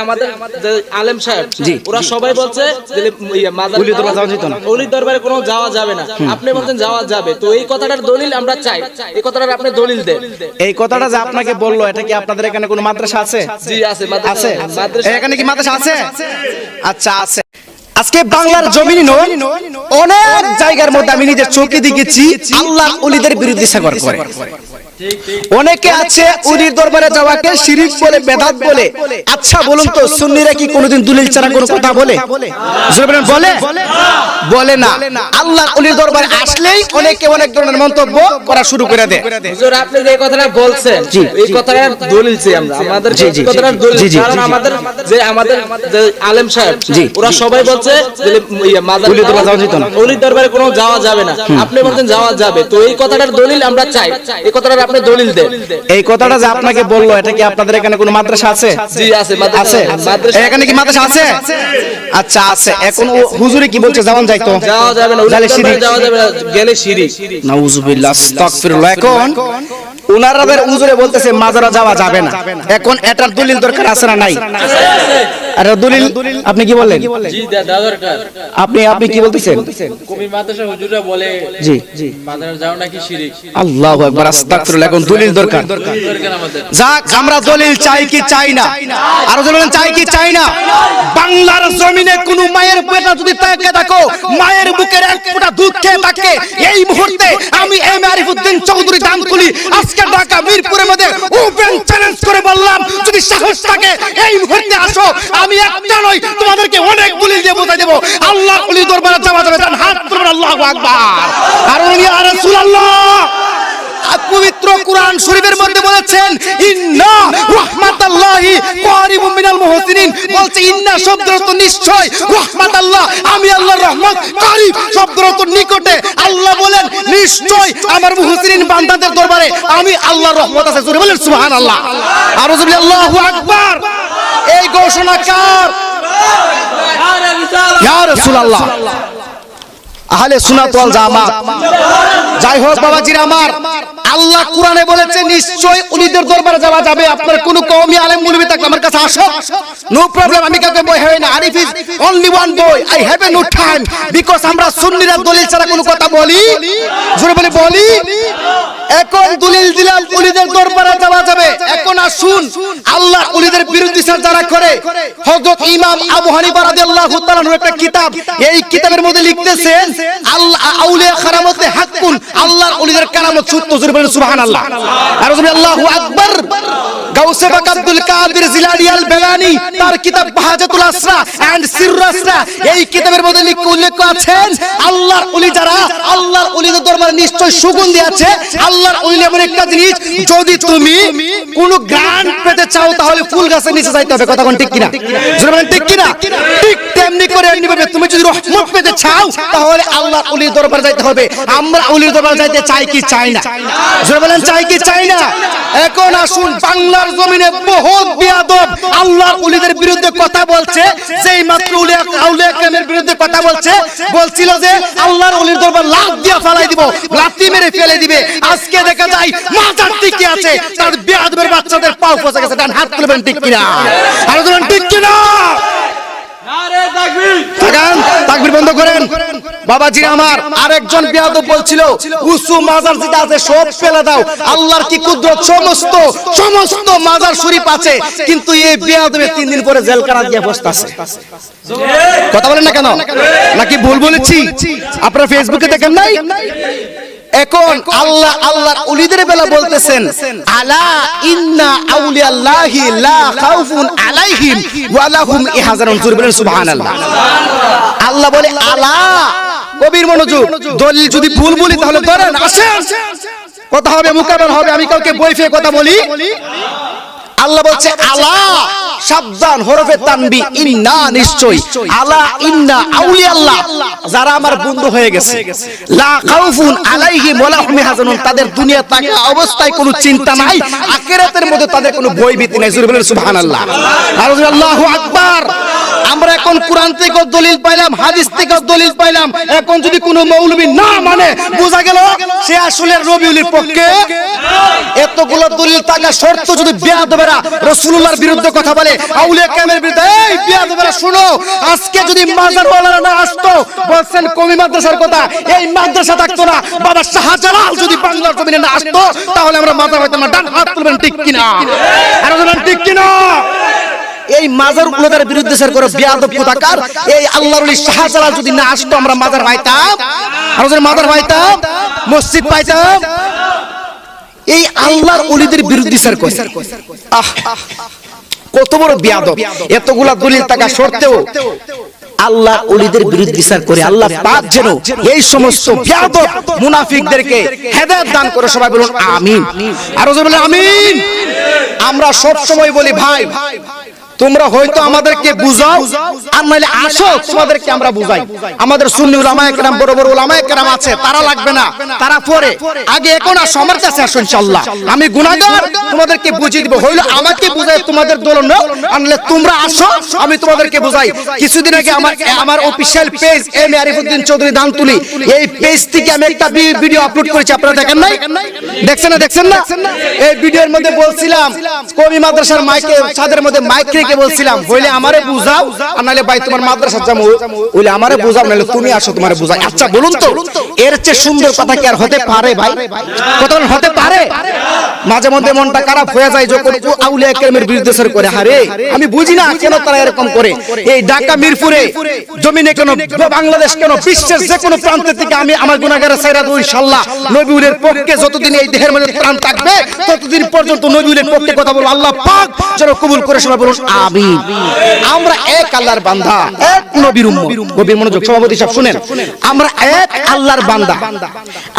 আমাদের যে আলেম সাহেব ওরা সবাই বলছে যে ওলি দরবারে কোনো যাওয়া যাবে না, আপনি বলছেন যাওয়া যাবে, তো এই কথাটার দলিল আমরা চাই, এই কথাটার আপনি দলিল দেন। এই কথাটা যে আপনাকে বললো, এটা কি আপনাদের এখানে কোনো মাদ্রাসা আছে? জি আছে, মাদ্রাসা আছে। এখানে কি মাদ্রাসা আছে? আচ্ছা আছে। আজকে বাংলার জমিনে অনেক জায়গার মধ্যে আমি নিজের চোখে দেখেছি আল্লাহ ওলিদের বিরুদ্ধে সাগর করে। অনেকে আছে ওলির দরবারে যাওয়াকে শিরক বলে, বেদাত বলে। আচ্ছা বলুন তো, সুন্নিরা কি কোনোদিন দলিল ছাড়া কোনো কথা বলে? বলে? বলে না। আল্লাহ ওলির দরবারে আসলেই অনেকে অনেক ধরনের মন্তব্য করা শুরু করে দেয়। হুজুর আপনি যে কথাটা বলছেন, এই কথাটার দলিল চাই আমরা, আমাদের এই কথাটার দলিল, কারণ আমাদের যে আলেম সাহেব ওরা সবাই বলছে যে ওলি দরবারে কোনো যাওয়া যাবে না, আপনি বলছেন যাওয়া যাবে, তো এই কথাটার দলিল আমরা চাই, এই কথাটার আপনি দলিল দেন। এই কথাটা যে আপনাকে বললো, এটা কি আপনাদের এখানে কোনো মাদ্রাসা আছে? জি আছে, আছে। এখানে কি মাদ্রাসা আছে? আচ্ছা আছে। এখন হুজুরে কি বলছে, যাওয়া যায় তো? যাওয়া যাবে না, ওলি দরবারে যাওয়া যাবে না, গেলে শিরক। নাউজুবিল্লাহ, আস্তাগফিরুল্লাহ। এখন উনারাদের হুজুরে বলতেছে মাজারা যাওয়া যাবে না। এখন এটার দলিল দরকার আছে না নাই? আর দলিল আপনি কি বললেন? জি দাদা দরকার। আপনি কি বলতেছেন? কমি মাদ্রাসা হুজুররা বলে জি মাদ্রাসা যাও নাকি শিরক। আল্লাহু আকবার, আস্তাগফিরুল্লাহ। এখন দলিল দরকার। যাক, আমরা দলিল চাই কি চাই না? আর বলেন চাই কি চাই না? বাংলার জমিনে কোন মায়ের পেটে যদি তাকে দেখো, মায়ের বুকের এক ফোঁটা দুধ খেয়ে থাকে, এই মুহূর্তে আমি এম আরিফউদ্দিন চৌধুরী দামকুলি আজকে ঢাকা মিরপুরের মধ্যে ওপেন চ্যালেঞ্জ করে বললাম, যদি সাহস থাকে এই মুহূর্তে আসো, আমি একটা নয় তোমাদেরকে অনেক দলিল দিয়ে বোঝাই দেব আল্লাহ ওলি দরবারে যাওয়া যাবে। হাত তুলবেন, আল্লাহু আকবার। আর ইয়া রাসূলুল্লাহ, পবিত্র কোরআন শরীফের মধ্যে বলেছেন ইন্না রাহমাতাল্লাহি কারিবুম মিনাল মুহসিনিন, বলছে ইন্না শব্দের অর্থ নিশ্চয়, রাহমাতাল্লাহ আমি আল্লাহর রহমত, কারিব শব্দের অর্থ নিকটে। আল্লাহ বলেন নিশ্চয় আমার মুহসিনিন বান্দাদের দরবারে আমি আল্লাহর রহমত আছে। জোরে বলেন সুবহানাল্লাহ। আর জোরে আল্লাহু আকবার। এই ঘোষণা কার? ইয়া রাসূলুল্লাহ, আহলে সুন্নাত ওয়াল জামাত। যাই হোক বাবাজিরা আমার, আল্লাহ কোরআনে বলেছে নিশ্চয় ওলিদের দরবারে যাওয়া যাবে। আপনার কোন কওমি আলেম মুলবি থাকলে আমার কাছে আসো, নো প্রবলেম, আমি কাউকে বই হয় না। আরিফ ইজ অনলি ওয়ান বই, I have a no time, because আমরা সুন্নিরা দলিল ছাড়া কোনো কথা বলি? জোরে বলি। এখন দলিল দিলাম ওলিদের দরবারে যাওয়া যাবে। এখন আসুন, আল্লাহ ওলিদের বিরোধিতা যারা করে, হযরত ইমাম আবু হানিফা রাদিয়াল্লাহু তাআলা এর একটা কিতাব, এই কিতাবের মধ্যে লিখতেছেন আল্লাহ আউলিয়া কারামতে হাক্কুন, আল্লাহর ওলিদের কারামত সত্য। জোরে বলেন সুবহানাল্লাহ। আর জোরে আল্লাহু আকবার। গাউসে পাক আব্দুল কাদের জিলানী আল বেলানী তার কিতাব বাহাজাতুল আসরা এন্ড সিররুল আসরা, এই কিতাবের মধ্যে উল্লেখ আছেন আল্লাহর ওলি যারা, আল্লাহর ওলিদের দরবারে নিশ্চয় সুগন্ধি আছে। আল্লাহর ওলি এমন একটা জিনিস, যদি তুমি কোন গান পেতে চাও তাহলে ফুল গাছের নিচে যাইতে হবে। কথা কোন ঠিক কিনা? জোরে বলেন ঠিক কিনা? ঠিক তেমনি করে এমনি ভাবে তুমি যদি রহমত পেতে চাও তাহলে আল্লাহর ওলির দরবারে যাইতে হবে। আমরা ওলির দরবারে যাইতে চাই কি চাই না? জোরে বলেন চাই কি চাই না? এখন আসুন, বাংলার জমিনে বহুত বিয়াদব আল্লাহর ওলিদের বিরুদ্ধে কথা বলছে, যেই মাত্র আউলিয়া কেরামের বিরুদ্ধে কথা বলছে, বলছিল যে আল্লাহর ওলির দরবার লাফ দিয়ে ফেলাই দিব, লাথি মেরে ফেলে দিবে। আজকে দেখা যায় মাজার টিকে আছে, তার বিয়াদবের বাচ্চাদের পাও ফসে গেছে। ডান হাত তুলবেন ঠিক কিনা? আর বলেন ঠিক কিনা? তাকবীর বন্ধ করেন বাবাজি আমার। আরেকজন বিয়াদব বলছিল উঁচু মাজার যেটা আছে সব ফেলে দাও, আল্লাহর কি কুদরত, সমস্ত মাজার শরীফ আছে, কিন্তু এই বিয়াদবে 3 দিন পরে জেলখানা দিয়ে বসতাছে। কথা বলেন না কেন? নাকি ভুল বলেছি? আপনারা ফেসবুকে দেখেন নাই? এখন আল্লাহর ওলিদের বেলা বলতেছেন আলা ইন্না আউলিয়াল্লাহি লা খাউফুন আলাইহিম ওয়া লাহুম ইহজানুন। বলেন সুবহানাল্লাহ। আল্লাহ বলে আলা, কবির মনোযোগ, দলিল যদি ভুল বলি তাহলে ধরেন, আসেন কথা হবে, মুকাবেলা হবে। আমি কাউকে বই ফেলে কথা বলি? আল্লাহ বলছে আলা, সাবধান, হরফে তানবি, ইন্না নিশ্চয়, আলা ইন্না আউলিয়াল্লাহ যারা আমার বন্ধু হয়ে গেছে, লা খাউফুন আলাইহিম ওয়া লাহুম ইয়াহজানুন, তাদের দুনিয়া থাকা অবস্থায় কোনো চিন্তা নাই, আখিরাতের মধ্যে তাদের কোনো ভয়ভীতি নাই। জোরে বলেন সুবহানাল্লাহ। আর আল্লাহু আকবার। আমরা এখন কোরআন থেকে দলিল পাইলাম, হাদিস থেকে দলিল পাইলাম। এখন যদি কোনো মৌলবী না মানে বোঝা গেল সে আসলে রবিউলের পক্ষে। এতগুলো দলিল থাকা শর্ত যদি বেয়াদবেরা রাসূলুল্লাহর বিরুদ্ধে কথা বলে, আউলিয়া কেরামের বিরুদ্ধে, এই বেয়াদবেরা শুনো, আজকে যদি মাজারওয়ালারা না আসতো, বলছেন কওমি মাদ্রাসার কথা, এই মাদ্রাসা থাকতো না। বাবা শাহজালাল যদি বাংলার জমিনে না আসতো তাহলে আমরা মাজার হইতাম না। ডান হাত তুলবেন ঠিক কিনা? আর বলবেন ঠিক কিনা? এই মাজার উলাদের বিরুদ্ধে স্যার করে বেয়াদব কোথাকার, এই আল্লাহর ওলি শাহজালাল যদি না আসতো আমরা মাজার পাইতাম, আর যদি মাজার পাইতাম, মসজিদ পাইতাম। এই আল্লাহর ওলিদের বিরুদ্ধে স্যার করে কত বড় বেয়াদব। এতগুলা দলিল থাকা সত্ত্বেও আল্লাহ ওলিদের বিরুদ্ধে বিচার করে। আল্লাহ পাক যেন এই সমস্ত বেয়াদব মুনাফিকদেরকে হেদায়েত দান করে। সবাই বলুন আমিন। আর জোরে বলেন আমিন। আমরা সব সময় বলি ভাই তোমরা হয়তো আমাদেরকে বুঝাও, আর নাইলে আসো তোমাদেরকে আমরা বুঝাই। আমাদের সুন্নি উলামায়ে কেরাম, বড় বড় উলামায়ে কেরাম আছে, তারা লাগবে না, তারা পরে। আগে এখন আসো, আমার কাছে আসো ইনশাআল্লাহ। আমি গুনাহগার, তোমাদেরকে বুঝিয়ে দিব। হইলো আমাকে বুঝাই তোমাদের দল না, আনলে তোমরা আসো, আমি তোমাদেরকে বুঝাই। কিছুদিন আগে আমার official page M A আরিফউদ্দিন Chowdhury দানতুলি, এই পেজ থেকে আমি একটা ভিডিও আপলোড করেছি। আপনারা দেখেন নাই? দেখছেন না? এই ভিডিওর মধ্যে বলছিলাম কওমি মাদ্রাসার মাইকে, ছাদের মধ্যে মাইক কে বলছিলাম হইলে আমারে বুঝাও, আর নাইলে ভাই তোমার মাদ্রাসা যাবো, হইলে আমারে বুঝাও, নাইলে তুমি আসো তোমারে বুঝাই। আচ্ছা বলুন তো, এর চেয়ে সুন্দর কথা কি আর হতে পারে ভাই? কথা হতে পারে? মাঝে মধ্যে মনটা খারাপ হয়ে যায় যখন আউলিয়া কেরামের বিরুদ্ধে স্যার করে। আরে আমি বুঝি না কেন তারা এরকম করে। এই ঢাকা মিরপুরে জমিনে কেন, বাংলাদেশ কেন, বিশ্বের যে কোনো প্রান্ত থেকে আমি আমার গুনাহগারের ছাইরা দেব ইনশাআল্লাহ। নবীউলের পক্ষে যতদিন এই দেহের মধ্যে প্রাণ থাকবে ততদিন পর্যন্ত নবীউলের পক্ষে কথা বলবো। আল্লাহ পাক যেন কবুল করে। সবাই বলুন আমিন। আমরা এক আল্লাহর বান্দা, এক নবীর উম্মত। গভীর মনোযোগ সভাপতি সাহেব শুনেন, আমরা এক আল্লাহর বান্দা,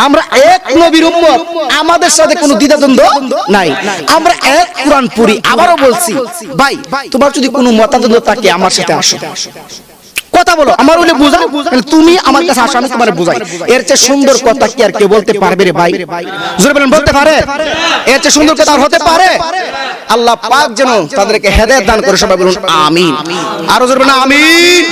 আমরা এক নবীর উম্মত। আমাদের সাথে কোনো দ্বিধাদ্বন্দ্ব নাই। আমরা এক কোরআন পড়ি। আবারও বলছি ভাই, তোমার যদি কোনো মতাদ্বন্দ্ব থাকে আমার সাথে আসো, কথা বলো, আমার বলে বুঝাও, তুমি আমার কাছে আসো, আমি তোমারে বুঝাই। এর চেয়ে সুন্দর কথা কি আর কেউ বলতে পারবে রে ভাই? জোরে বলেন, বলতে পারে? এর চেয়ে সুন্দর কথা আর হতে পারে? আল্লাহ পাক যেন তাদেরকে হেদায়েত দান করে। সবাই বলুন আমিন। আরো জোরে বলেন আমিন।